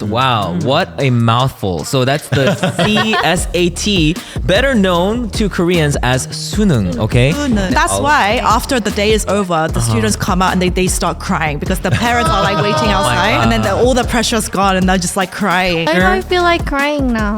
Wow, what a mouthful. So that's the CSAT, better known to Koreans as 수능, okay? That's why after the day is over, the students come out and they start crying because the parents are like waiting outside and then all the pressure's gone and they're just like crying. I feel like crying now.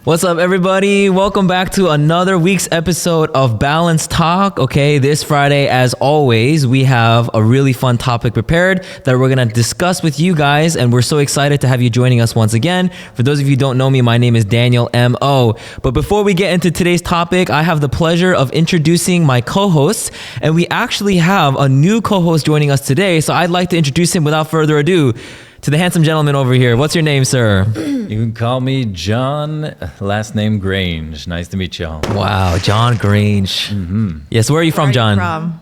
What's up, everybody? Welcome back to another week's episode of Balance Talk. Okay, this Friday, as always, we have a really fun topic prepared that we're going to discuss with you guys, and we're so excited to have you joining us once again. For those of you who don't know me, my name is Daniel M.O. But before we get into today's topic, I have the pleasure of introducing my co-hosts, and we actually have a new co-host joining us today, so I'd like to introduce him without further ado to the handsome gentleman over here. What's your name, sir? You can call me John, last name Grange. Nice to meet y'all. Wow, John Grange. Yes, where are you from, John?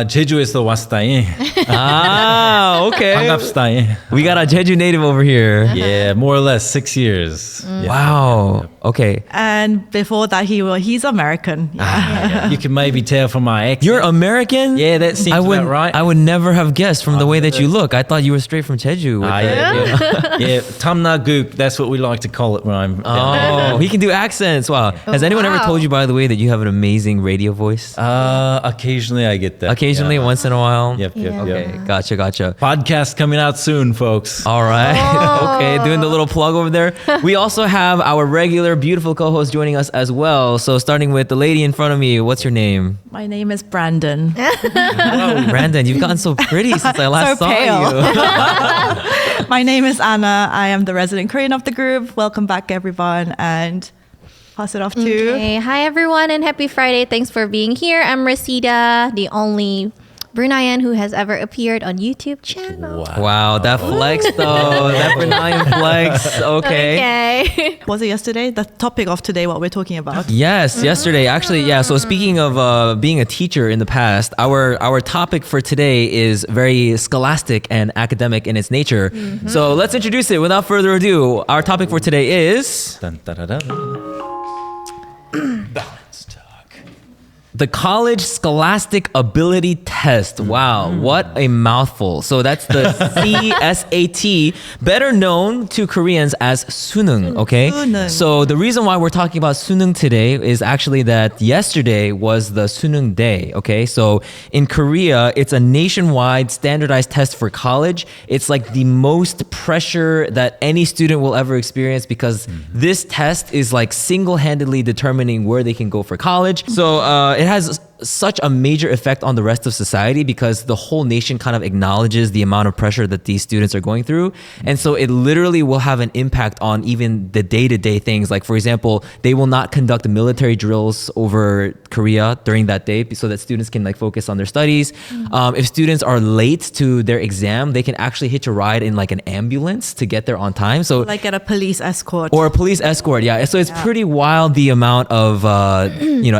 제주에서 왔다잉. Ah, okay. 반갑다잉. We got a Jeju native over here. Yeah, more or less 6 years. Yeah. Wow. Okay. And before that, he's American. Yeah. You can maybe tell from my accent. You're American? Yeah, that seems about right. I would never have guessed from the way that you look. I thought you were straight from Jeju. Yeah, Tamnaguk, that's what we like to call it when I'm Oh, he can do accents. Wow. Has anyone ever told you, by the way, that you have an amazing radio voice? Occasionally I get that. Occasionally, yeah. once in a while? Yep. Okay, gotcha. Podcast coming out soon, folks. All right. Okay, doing the little plug over there. We also have our regular beautiful co-host joining us as well. So starting with the lady in front of me, what's your name? My name is Brandon. Whoa, Brandon, you've gotten so pretty since I last So saw pale. you. My name is Anna. I am the resident Korean of the group. Welcome back, everyone. And pass it off to... Okay. Hi, everyone, and happy Friday. Thanks for being here. I'm Resida, the only Bruneian who has ever appeared on YouTube channel. Wow, that flex though. That Bruneian flex. Okay. Was it yesterday? The topic of today, what we're talking about. Yes, yesterday. Actually, yeah. So speaking of being a teacher in the past, our topic for today is very scholastic and academic in its nature. So let's introduce it without further ado. Our topic for today is... Dun, da, da, da. The College Scholastic Ability Test. Wow, what a mouthful. So that's the CSAT, better known to Koreans as 수능, okay? 수능. So the reason why we're talking about 수능 today is actually that yesterday was the 수능 day, okay? So in Korea, it's a nationwide standardized test for college. It's like the most pressure that any student will ever experience because this test is like single-handedly determining where they can go for college. So it has such a major effect on the rest of society because the whole nation kind of acknowledges the amount of pressure that these students are going through. And so it literally will have an impact on even the day-to-day things. Like, for example, they will not conduct military drills over Korea during that day so that students can like focus on their studies. If students are late to their exam, they can actually hitch a ride in like an ambulance to get there on time. So Like get a police escort. or a police escort, yeah. So it's pretty wild the amount of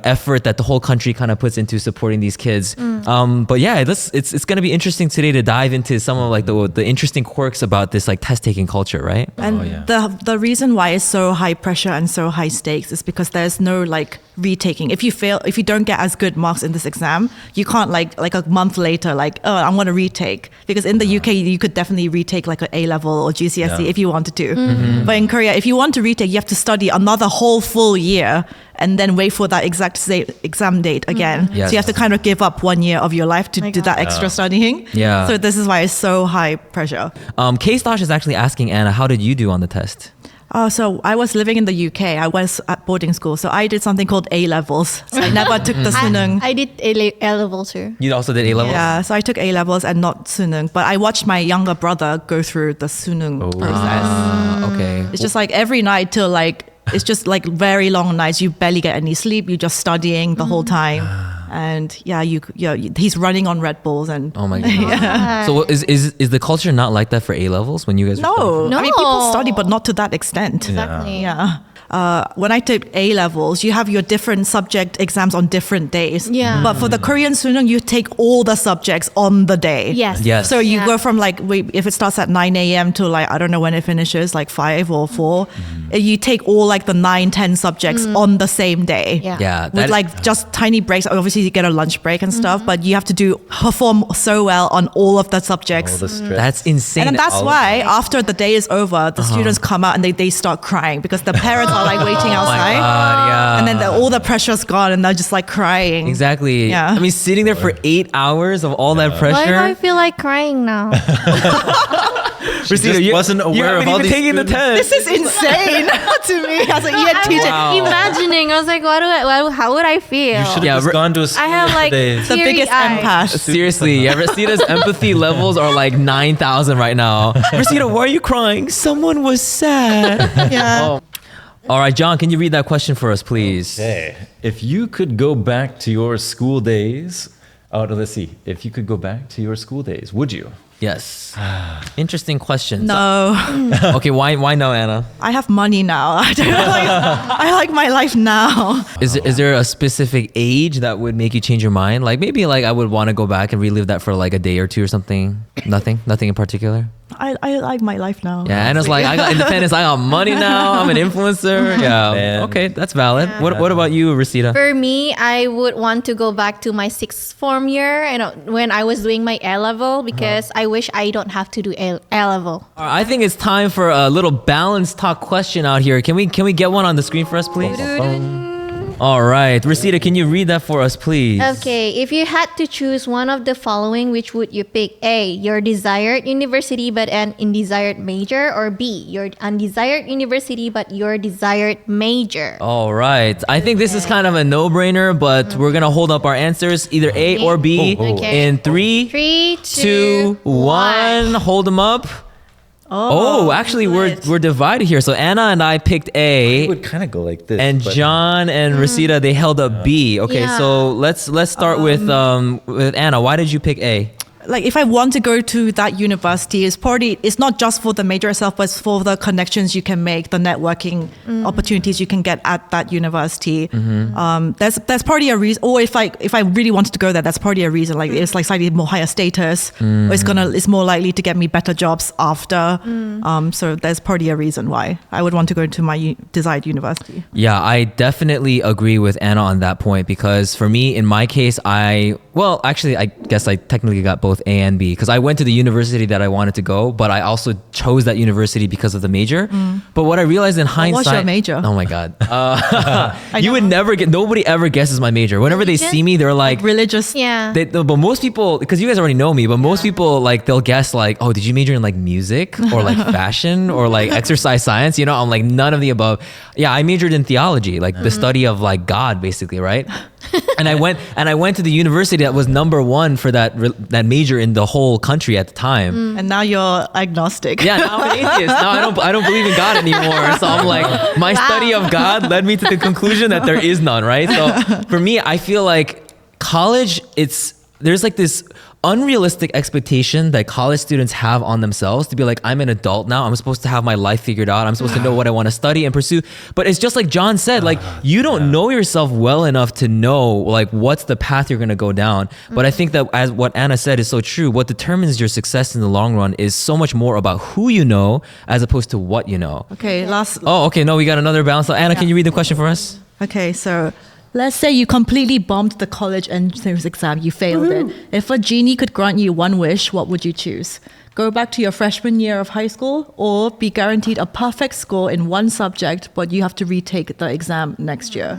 effort that the whole country kind of puts into supporting these kids. But yeah, it's going to be interesting today to dive into some of like the interesting quirks about this like test taking culture, right? And the reason why it's so high pressure and so high stakes is because there's no like retaking. If you don't get as good marks in this exam, you can't like a month later I'm going to retake, because in the UK you could definitely retake like an A level or GCSE if you wanted to. But in Korea, if you want to retake, you have to study another whole full year and then wait for that exact exam date again. Yes. So you have to kind of give up 1 year of your life to do that extra studying. Yeah. So this is why it's so high pressure. K-Stosh is actually asking Anna, how did you do on the test? So I was living in the UK. I was at boarding school. So I did something called A levels. So I never took the 수능. I did A level too. You also did A levels? Yeah, so I took A levels and not 수능. But I watched my younger brother go through the 수능 process. Okay. It's just like every night till it's just like very long nights. You barely get any sleep. You're just studying the whole time. And he's running on Red Bulls and Oh my god. So is the culture not like that for A levels when you guys were studying? no. I mean, people study, but not to that extent. Exactly. Yeah. when I took A levels, you have your different subject exams on different days. Yeah. But for the Korean Sunung, you take all the subjects on the day. Yes. Yes. So you Yeah. go from if it starts at 9 a.m. to I don't know when it finishes, 5 or 4. You take all the 9, 10 subjects on the same day. Yeah. Yeah, With that- just tiny breaks. Obviously, you get a lunch break and stuff, but you have to perform so well on all of the subjects. All the stress. that's insane. And then that's all the why after the day is over, the students come out and they start crying because the parents are waiting Oh my outside. God, yeah. And then all the pressure's gone and they're just crying. Exactly. Yeah. I mean, sitting there for 8 hours of all that Why pressure. do I feel like crying now? Christina, just wasn't aware you of haven't all even these taken the students. test. This is insane to me as an EN I teacher. was imagining. I was like, how would I feel? You should have Yeah, just gone to a school I have yesterday. The teary biggest eyes. empath. Seriously, yeah, Rosita's empathy levels are 9,000 right now. Rosita, why are you crying? Someone was sad. Yeah. All right, John, can you read that question for us, please? Okay. If you could go back to your school days, let's see. If you could go back to your school days, would you? Yes. Interesting question. No, Okay, why no, Anna? I have money now. I like my life now. Is there a specific age that would make you change your mind? Maybe I would want to go back and relive that for a day or two or something. Nothing in particular. I like my life now. Yeah, Anna's I got independence. I got money now. I'm an influencer. Yeah. Man. Okay, that's valid. What about you, Rosita? For me, I would want to go back to my sixth form year, when I was doing my A level, because I wish I don't have to do A level. All right, I think it's time for a little balanced talk question out here. Can we get one on the screen for us, please? All right, Rosita, can you read that for us, please? Okay, if you had to choose one of the following, which would you pick? A, your desired university but an undesired major, or B, your undesired university but your desired major? All right. I think this is kind of a no-brainer, but we're gonna hold up our answers, either A or B, Okay. in 3, 3, 2, 1. Hold them up. Oh, actually, we're divided here. So Anna and I picked A. It would kind of go like this. And but- John and Rosita, they held up B. Okay, Yeah. so let's start with Anna. Why did you pick A? If I want to go to that university, it's not just for the major itself, but it's for the connections you can make, the networking opportunities you can get at that university. There's probably a reason. Or if I really wanted to go there, that's probably a reason. It's slightly more higher status. Or it's more likely to get me better jobs after. So there's probably a reason why I would want to go to my desired university. Yeah, I definitely agree with Anna on that point, because for me, in my case, I guess I technically got both A and B, because I went to the university that I wanted to go, but I also chose that university because of the major. But what I realized in hindsight, what's your major? Oh my god, you would never get. Nobody ever guesses my major. Whenever they see me, they're like, Religious. Yeah. but most people, because you guys already know me, but most people they'll guess oh, did you major in music or fashion or exercise science? I'm none of the above. Yeah, I majored in theology, the study of God, basically, right? And I went to the university that was #1 for that major in the whole country at the time. And now you're agnostic. Yeah, now I'm an atheist. Now I don't believe in God anymore. So I'm my study of God led me to the conclusion that there is none, right? So for me, I feel college, there's this unrealistic expectation that college students have on themselves to be I'm an adult now. I'm supposed to have my life figured out. I'm supposed to know what I want to study and pursue. But it's just like John said, you don't know yourself well enough to know what's the path you're going to go down. But I think that, as what Anna said is so true, what determines your success in the long run is so much more about who you know as opposed to what you know. Okay, Oh, okay. No, we got another balance. So Anna, can you read the question for us? Okay, so let's say you completely bombed the college entrance exam, you failed it. If a genie could grant you one wish, what would you choose? Go back to your freshman year of high school, or be guaranteed a perfect score in one subject, but you have to retake the exam next year?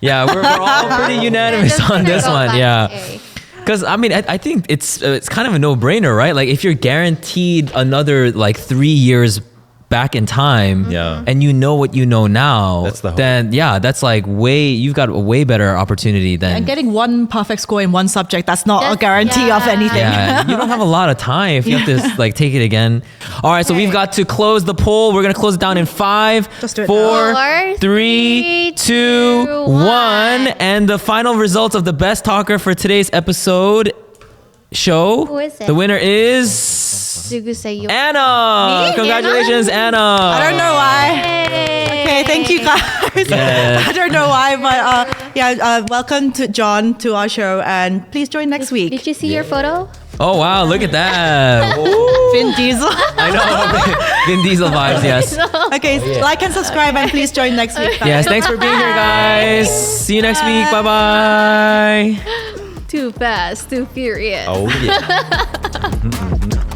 Yeah, we're all pretty unanimous Just on gonna this go one. back Yeah. to A. Because I think it's kind of a no-brainer, right? If you're guaranteed another 3 years back in time, Yeah. and you know what you know now, That's the hope. then yeah, that's you've got a way better opportunity than. And getting one perfect score in one subject, that's not a That's- guarantee of yeah. anything. Yeah, you don't have a lot of time if you have to take it again. All right, so we've got to close the poll. We're gonna close it down in 5, Just do it 4, now. 3, 2, 1, and the final results of the best talker for today's episode show. Who is it? The winner is Sugusayo. Anna. Me? Congratulations, Anna. I don't know why. Okay, thank you guys. Yeah. I don't know why, but welcome to John to our show, and please join next week. Did you see your photo? Oh wow, look at that. Vin Diesel. I know. Vin Diesel vibes, yes. Okay, like and subscribe, and please join next week. Yes, thanks for being here, guys. See you next week. Bye-bye. Too fast, too furious. Oh yeah.